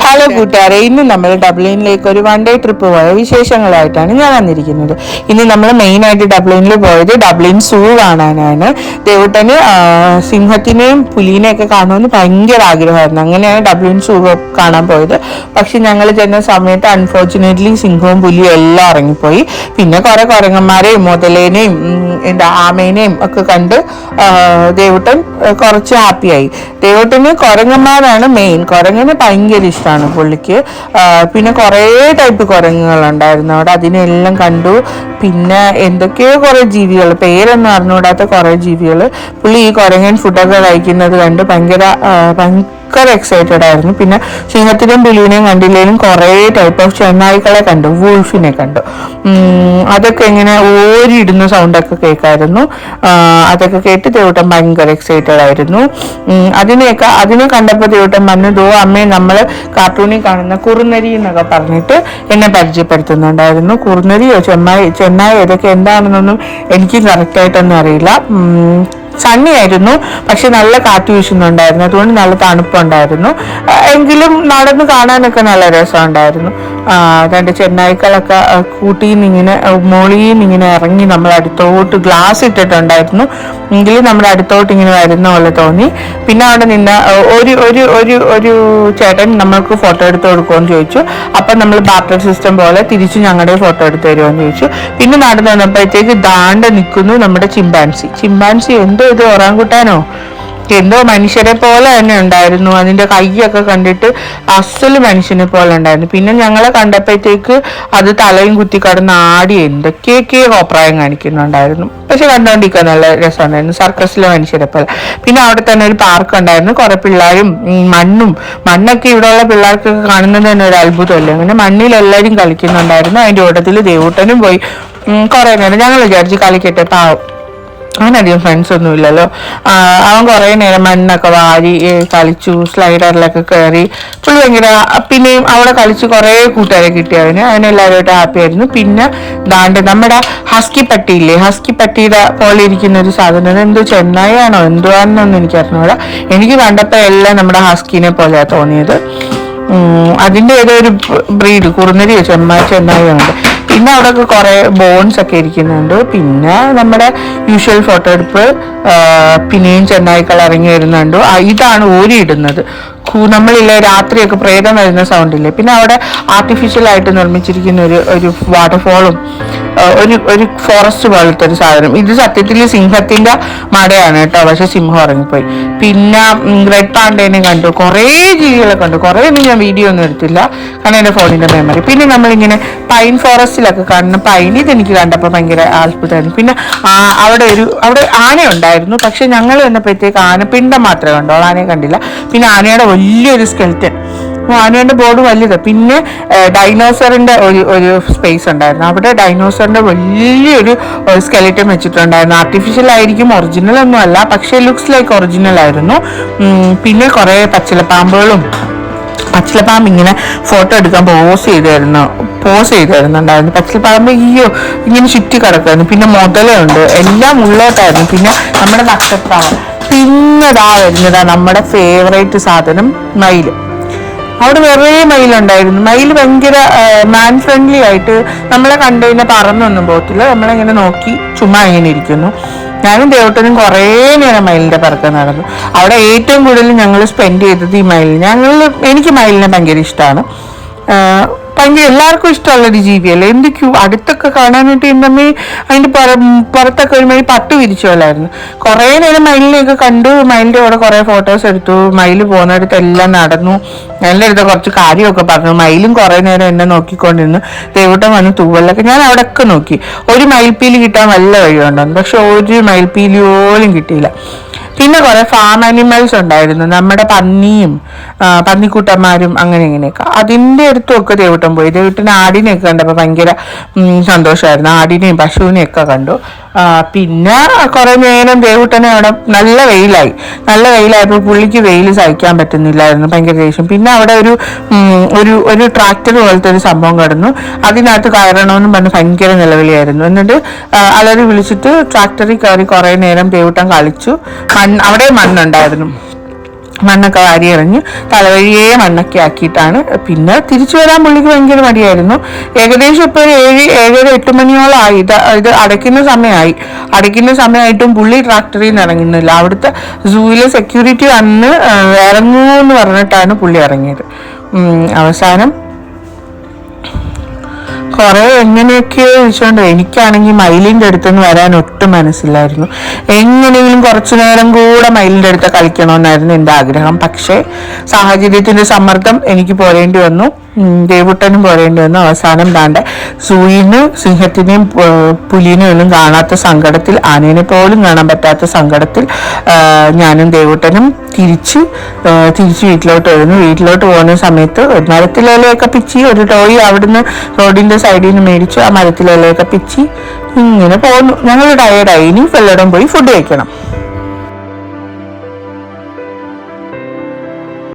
Hello കൂട്ടുകാരെ, ഇന്ന് നമ്മൾ ഡബ്ലിനിലേക്ക് ഒരു വൺ ഡേ ട്രിപ്പ് പോയ വിശേഷങ്ങളായിട്ടാണ് ഞാൻ വന്നിരിക്കുന്നത്. ഇന്ന് നമ്മൾ മെയിൻ ആയിട്ട് ഡബ്ലിനിൽ പോയത് ഡബ്ലിൻ സൂ കാണാനാണ്. ദേവുട്ടന് സിംഹത്തിനെയും പുലിനെയും ഒക്കെ കാണുമെന്ന് ഭയങ്കര ആഗ്രഹമായിരുന്നു. അങ്ങനെയാണ് ഡബ്ലിൻ സൂ കാണാൻ പോയത്. പക്ഷെ ഞങ്ങൾ ചെന്ന സമയത്ത് അൺഫോർച്ചുനേറ്റ്ലി സിംഹവും പുലിയും എല്ലാം ഇറങ്ങിപ്പോയി. പിന്നെ കുറെ കുരങ്ങന്മാരെയും മുതലേനെയും ആമേനെയും ഒക്കെ കണ്ട് ദേവുട്ടൻ കുറച്ച് ഹാപ്പിയായി. ദേവുട്ടന് കുരങ്ങന്മാരാണ് മെയിൻ. കുരങ്ങനെ ഭയങ്കര ഇഷ്ടമാണ് പുള്ളിക്ക്. പിന്നെ കുറേ ടൈപ്പ് കുരങ്ങുകളുണ്ടായിരുന്നു അവിടെ, അതിനെല്ലാം കണ്ടു. പിന്നെ എന്തൊക്കെയോ കുറേ ജീവികൾ, പേരൊന്നും അറിഞ്ഞുകൂടാത്ത കുറേ ജീവികൾ. പുള്ളി ഈ കുരങ്ങൻ ഫുഡൊക്കെ കഴിക്കുന്നത് കണ്ട് ഭയങ്കര എക്സൈറ്റഡ് ആയിരുന്നു. പിന്നെ സിംഹത്തിനെയും പുലിനെയും കണ്ടില്ലേലും കുറേ ടൈപ്പ് ഓഫ് ചെന്നായ്ക്കളെ കണ്ടു, വൂൾഫിനെ കണ്ടു. അതൊക്കെ ഇങ്ങനെ ഓരിയിടുന്ന സൗണ്ടൊക്കെ കേൾക്കായിരുന്നു. അതൊക്കെ കേട്ട് ദേവുട്ടൻ ഭയങ്കര എക്സൈറ്റഡ് ആയിരുന്നു. അതിനെ കണ്ടപ്പോൾ ദേവുട്ടൻ പറഞ്ഞു, ദോ അമ്മേ നമ്മൾ കാർട്ടൂണിൽ കാണുന്ന കുറുനരി എന്നൊക്കെ പറഞ്ഞിട്ട് എന്നെ പരിചയപ്പെടുത്തുന്നുണ്ടായിരുന്നു. കുറുനരിയോ ചെന്നായോ ഇതൊക്കെ എന്താണെന്നൊന്നും എനിക്ക് കറക്റ്റായിട്ടൊന്നും അറിയില്ല. സണ്ണി ആയിരുന്നു, പക്ഷെ നല്ല കാറ്റ് വീശുന്നുണ്ടായിരുന്നു, അതുകൊണ്ട് നല്ല തണുപ്പുണ്ടായിരുന്നു. എങ്കിലും നടന്ന് കാണാനൊക്കെ നല്ല രസമുണ്ടായിരുന്നു. രണ്ട് ചെന്നായ്ക്കളൊക്കെ കൂട്ടിന്നിങ്ങനെ മോളിന്നിങ്ങനെ ഇറങ്ങി നമ്മൾ അടുത്തോട്ട് ഗ്ലാസ് ഇട്ടിട്ടുണ്ടായിരുന്നു, എങ്കിലും നമ്മുടെ അടുത്തോട്ട് ഇങ്ങനെ വരുന്ന പോലെ തോന്നി. പിന്നെ അവിടെ നിന്ന് ഒരു ചേട്ടൻ നമ്മൾക്ക് ഫോട്ടോ എടുത്ത് കൊടുക്കുമെന്ന് ചോദിച്ചു. അപ്പം നമ്മൾ ബാർട്ടർ സിസ്റ്റം പോലെ തിരിച്ചു ഞങ്ങളുടെ ഫോട്ടോ എടുത്ത് തരുമെന്ന് ചോദിച്ചു. പിന്നെ നടന്നു വന്നപ്പോഴത്തേക്ക് ദാണ്ട് നിൽക്കുന്നു നമ്മുടെ ചിമ്പാൻസി എന്തോ ഇത് ഒറാങ്കുട്ടാനോ എന്തോ മനുഷ്യരെ പോലെ തന്നെ ഉണ്ടായിരുന്നു. അതിന്റെ കൈയൊക്കെ കണ്ടിട്ട് അസല് മനുഷ്യനെ പോലെ ഉണ്ടായിരുന്നു. പിന്നെ ഞങ്ങളെ കണ്ടപ്പോഴത്തേക്ക് അത് തലയും കുത്തി കടന്ന് ആടി എന്തൊക്കെയൊക്കെ അഭിപ്രായം കാണിക്കുന്നുണ്ടായിരുന്നു. പക്ഷെ കണ്ടോണ്ടിരിക്കാൻ നല്ല രസമുണ്ടായിരുന്നു, സർക്കസിലെ മനുഷ്യരെ പോലെ. പിന്നെ അവിടെ തന്നെ ഒരു പാർക്ക് ഉണ്ടായിരുന്നു, കുറെ പിള്ളേരും മണ്ണൊക്കെ ഇവിടെയുള്ള പിള്ളേർക്കൊക്കെ കാണുന്നത് തന്നെ ഒരു അത്ഭുതമല്ലേ. അങ്ങനെ മണ്ണിൽ എല്ലാവരും കളിക്കുന്നുണ്ടായിരുന്നു. അതിന്റെ കൂട്ടത്തിൽ ദേവൂട്ടനും പോയി കുറെ നേരം. ഞങ്ങൾ വിചാരിച്ച് കളിക്കട്ടെ, പാവം അവനധികം ഫ്രണ്ട്സ് ഒന്നും ഇല്ലല്ലോ. അവൻ കുറേ നേരം മണ്ണൊക്കെ വാരി കളിച്ചു, സ്ലൈഡറിലൊക്കെ കയറി. പുള്ളി ഭയങ്കര, പിന്നെയും അവിടെ കളിച്ച് കുറേ കൂട്ടുകാരെ കിട്ടി അതിനെല്ലാവരുമായിട്ട് ഹാപ്പി ആയിരുന്നു. പിന്നെ ദാണ്ട് നമ്മുടെ ഹസ്കി പട്ടിയില്ലേ, ഹസ്കി പട്ടിയുടെ പോലെ ഇരിക്കുന്ന ഒരു സാധനം, എന്തോ ചെന്നായാണോ എന്തുവാണെന്നൊന്നും എനിക്ക് അറിഞ്ഞൂടാ. എനിക്ക് കണ്ടപ്പോൾ എല്ലാം നമ്മുടെ ഹസ്കിനെ പോലെയാണ് തോന്നിയത്. അതിൻ്റെ ഏതോ ഒരു ബ്രീഡ്, കുറുനരിയോ ചെന്നായോ ഉണ്ട്. പിന്നെ അവിടെ കുറെ ബോൺസ് ഒക്കെ ഇരിക്കുന്നുണ്ട്. പിന്നെ നമ്മുടെ യൂഷ്വൽ ഫോട്ടോ എടുപ്പ്, പിന്നെയും ചെന്നായ്ക്കൾ ഇറങ്ങി വരുന്നുണ്ട്. ഇതാണ് ഓരിയിടുന്നത്. നമ്മളില്ലേ രാത്രിയൊക്കെ പ്രേതം വരുന്ന സൗണ്ടില്ലേ. പിന്നെ അവിടെ ആർട്ടിഫിഷ്യലായിട്ട് നിർമ്മിച്ചിരിക്കുന്ന ഒരു വാട്ടർഫോളും ഒരു ഫോറസ്റ്റ് പോലത്തെ ഒരു സാധനം. ഇത് സത്യത്തിൽ സിംഹത്തിന്റെ മടയാണ് കേട്ടോ, പക്ഷെ സിംഹം ഇറങ്ങിപ്പോയി. പിന്നെ റെഡ് പാണ്ടേനെ കണ്ടു, കുറേ ജീവികളെ കണ്ടു. കുറേ ഒന്നും ഞാൻ വീഡിയോ ഒന്നും എടുത്തില്ല, കാരണം എൻ്റെ ഫോണിന്റെ മെമ്മറി. പിന്നെ നമ്മളിങ്ങനെ പൈൻ ഫോറസ്റ്റിലൊക്കെ കാണുന്ന പൈൻ, ഇതെനിക്ക് കണ്ടപ്പോൾ ഭയങ്കര അത്ഭുതമായിരുന്നു. പിന്നെ അവിടെ ആന ഉണ്ടായിരുന്നു, പക്ഷെ ഞങ്ങൾ വന്നപ്പോഴത്തേക്ക് ആനപ്പിണ്ടം മാത്രമേ കണ്ടോളൂ, ആനയെ കണ്ടില്ല. പിന്നെ ആനയുടെ വലിയൊരു സ്കെൽറ്റൻ, ആനയുടെ ബോർഡ് വലുത്. പിന്നെ ഡൈനോസറിന്റെ ഒരു സ്പേസ് ഉണ്ടായിരുന്നു, അവിടെ ഡൈനോസറിന്റെ വലിയൊരു സ്കെലിറ്റൻ വെച്ചിട്ടുണ്ടായിരുന്നു. ആർട്ടിഫിഷ്യൽ ആയിരിക്കും, ഒറിജിനൽ ഒന്നും അല്ല, പക്ഷെ ലുക്സ് ലൈക്ക് ഒറിജിനൽ ആയിരുന്നു. പിന്നെ കുറെ പച്ചിലപ്പാമ്പുകളും, പച്ചിലപ്പാമ്പ് ഇങ്ങനെ ഫോട്ടോ എടുക്കാൻ പോസ് ചെയ്തായിരുന്നുണ്ടായിരുന്നു. പച്ചിലപ്പാമ്പ് ഇങ്ങനെ ചുറ്റി കിടക്കായിരുന്നു. പിന്നെ മുതലുണ്ട്, എല്ലാം ഉള്ളോട്ടായിരുന്നു. പിന്നെ നമ്മുടെ നക്ഷത്രം. പിന്നെ വരുന്നതാ നമ്മുടെ ഫേവറേറ്റ് സാധനം, മയില്. അവിടെ വേറെ മയിലുണ്ടായിരുന്നു. മയിൽ ഭയങ്കര മാൻ ഫ്രണ്ട്ലി ആയിട്ട് നമ്മളെ കണ്ടു കഴിഞ്ഞാൽ പറന്നൊന്നും പോകത്തില്ല, നമ്മളിങ്ങനെ നോക്കി ചുമ്മാ ഇങ്ങനെ ഇരിക്കുന്നു. ഞാനും ദേവട്ടനും കുറേ നേരം മയിലിന്റെ പറക്കം നടന്നു. അവിടെ ഏറ്റവും കൂടുതൽ ഞങ്ങൾ സ്പെൻഡ് ചെയ്തത് ഈ എനിക്ക് മയിലിനെ ഭയങ്കര ഇഷ്ടമാണ്. ഭയങ്കര എല്ലാവർക്കും ഇഷ്ടമുള്ളൊരു ജീവിയല്ലേ. എന്തൊക്കെയോ അടുത്തൊക്കെ കാണാനായിട്ട് എന്തമ്മേ അതിൻ്റെ പുറത്തൊക്കെ ഒരു മയിൽ പട്ട് വിരിച്ചോലായിരുന്നു. കുറേ നേരം മയിലിനെയൊക്കെ കണ്ടു, മയിലിൻ്റെ കൂടെ കുറേ ഫോട്ടോസ് എടുത്തു. മയിൽ പോകുന്നിടത്തെല്ലാം നടന്നു, എൻ്റെ അടുത്ത് കുറച്ച് കാര്യമൊക്കെ പറഞ്ഞു. മയിലും കുറേ നേരം എന്നെ നോക്കിക്കൊണ്ടിരുന്നു. ദേവട്ടം വന്ന് തൂവലൊക്കെ ഞാൻ അവിടെയൊക്കെ നോക്കി. ഒരു മയിൽപ്പീലി കിട്ടാൻ വല്ല വഴിയുണ്ടായിരുന്നു, പക്ഷെ ഒരു മയിൽപ്പീലി പോലും കിട്ടിയില്ല. പിന്നെ കുറെ ഫാം ആനിമൽസ് ഉണ്ടായിരുന്നു, നമ്മുടെ പന്നിക്കുട്ടന്മാരും അങ്ങനെ ഇങ്ങനെയൊക്കെ. അതിൻ്റെ അടുത്തുമൊക്കെ ദേവട്ടം പോയി. ദേവട്ടന് ആടിനെയൊക്കെ കണ്ടപ്പോൾ ഭയങ്കര സന്തോഷമായിരുന്നു. ആടിനെയും പശുവിനെയൊക്കെ കണ്ടു. പിന്നെ കുറെ നേരം ദേവട്ടനെ അവിടെ നല്ല വെയിലായപ്പോൾ പുള്ളിക്ക് വെയിൽ സഹിക്കാൻ പറ്റുന്നില്ലായിരുന്നു, ഭയങ്കര ദേഷ്യം. പിന്നെ അവിടെ ഒരു ട്രാക്ടർ പോലത്തെ ഒരു സംഭവം കിടന്നു, അതിനകത്ത് കയറണമെന്നും പറഞ്ഞ് ഭയങ്കര നിലവിളിയായിരുന്നു. എന്നിട്ട് അലറി വിളിച്ചിട്ട് ട്രാക്ടറിൽ കയറി കുറെ നേരം ദേവട്ടൻ കളിച്ചു. അവിടെ മണ്ണുണ്ടായിരുന്നു. മണ്ണൊക്കെ വാരി എറിഞ്ഞ് തലവഴിയെ മണ്ണൊക്കെ ആക്കിയിട്ടാണ്. പിന്നെ തിരിച്ചു വരാൻ പുള്ളിക്ക് ഭയങ്കര മടിയായിരുന്നു. ഏകദേശം ഇപ്പോൾ 7-8 മണിയോളം ആയി. ഇത് അടയ്ക്കുന്ന സമയമായിട്ടും പുള്ളി ട്രാക്ടറിൽ നിന്ന് ഇറങ്ങുന്നില്ല. അവിടുത്തെ സൂവിലെ സെക്യൂരിറ്റി വന്ന് ഇറങ്ങുമെന്ന് പറഞ്ഞിട്ടാണ് പുള്ളി ഇറങ്ങിയത്. അവസാനം കുറെ എങ്ങനെയൊക്കെയോ ചോദിച്ചോണ്ട് എനിക്കാണെങ്കിൽ മയിലിൻ്റെ അടുത്തുനിന്ന് വരാൻ ഒട്ടും മനസ്സിലായിരുന്നു. എങ്ങനെയെങ്കിലും കുറച്ചു നേരം കൂടെ മയിലിൻ്റെ അടുത്ത് കളിക്കണമെന്നായിരുന്നു എൻ്റെ ആഗ്രഹം. പക്ഷേ സാഹചര്യത്തിൻ്റെ സമ്മർദ്ദം എനിക്ക് പോരേണ്ടി വന്നു, ദേവുട്ടനും പോരേണ്ടി വന്നു. അവസാനം താണ്ടെ സൂയിന് സിംഹത്തിനെയും പുലിനെയും ഒന്നും കാണാത്ത സങ്കടത്തിൽ, ആനേനെ പോലും കാണാൻ പറ്റാത്ത സങ്കടത്തിൽ ഞാനും ദേവുട്ടനും തിരിച്ച് വീട്ടിലോട്ട് പോകുന്ന സമയത്ത് മരത്തിലയിലൊക്കെ പിച്ചി ഒരു ടോയ് അവിടുന്ന് റോഡിന്റെ സൈഡിൽ നിന്ന് മേടിച്ചു. ആ മരത്തിലയിലൊക്കെ പിച്ചി ഇങ്ങനെ പോന്നു. ഞങ്ങൾ ടയേർഡായി. ഇനി വല്ലയിടം പോയി ഫുഡ് കഴിക്കണം.